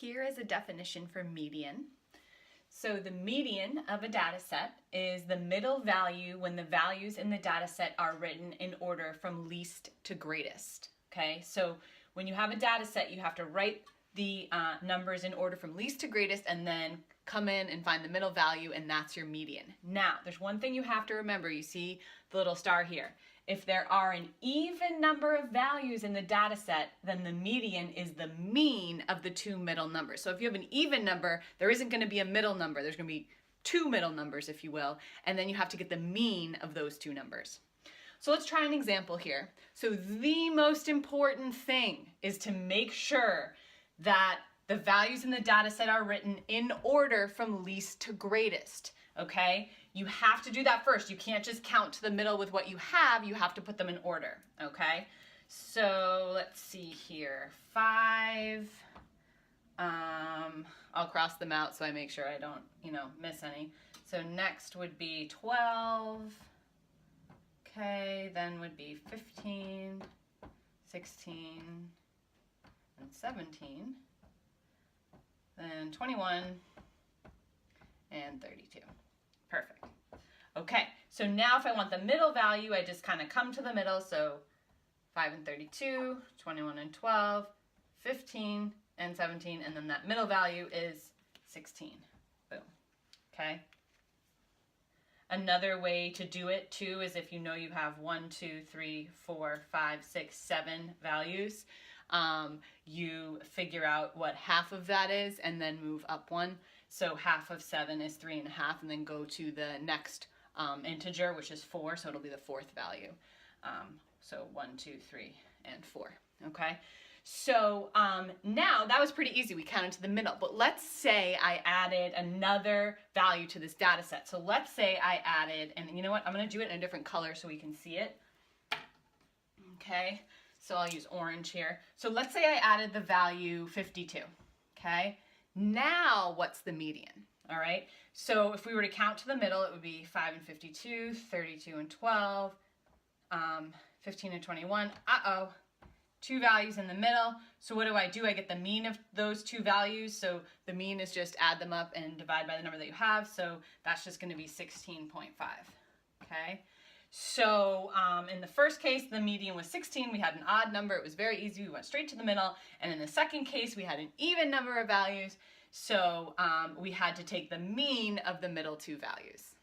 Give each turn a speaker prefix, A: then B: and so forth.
A: Here is a definition for median. So the median of a data set is the middle value when the values in the data set are written in order from least to greatest. Okay, so when you have a data set, you have to write the numbers in order from least to greatest and then come in and find the middle value, and that's your median. Now, there's one thing you have to remember. You see the little star here. If there are an even number of values in the data set, then the median is the mean of the two middle numbers. So if you have an even number, there isn't going to be a middle number. There's going to be two middle numbers, if you will, and then you have to get the mean of those two numbers. So let's try an example here. So the most important thing is to make sure that the values in the data set are written in order from least to greatest, okay? You have to do that first. You can't just count to the middle with what you have. You have to put them in order, okay? So let's see here. 5, I'll cross them out so I make sure I don't, miss any. So next would be 12, okay, then would be 15, 16, and 17, then 21, and 32. Perfect. Okay, so now if I want the middle value, I just kind of come to the middle. So 5 and 32, 21 and 12, 15 and 17, and then that middle value is 16. Boom. Okay. Another way to do it too is if you know you have 1, 2, 3, 4, 5, 6, 7 values, you figure out what half of that is and then move up one. So half of 7 is 3.5, and then go to the next integer, which is 4, so it'll be the fourth value. So 1, 2, 3, and 4, okay? So now that was pretty easy. We counted to the middle, but let's say I added another value to this data set. So let's say I added, and you know what? I'm gonna do it in a different color so we can see it, okay? So I'll use orange here. So let's say I added the value 52, okay? Now what's the median, all right? So if we were to count to the middle, it would be 5 and 52, 32 and 12, 15 and 21. Uh-oh, two values in the middle. So what do? I get the mean of those two values. So the mean is just add them up and divide by the number that you have. So that's just gonna be 16.5, okay? So in the first case, the median was 16. We had an odd number. It was very easy. We went straight to the middle. And in the second case, we had an even number of values. So we had to take the mean of the middle two values.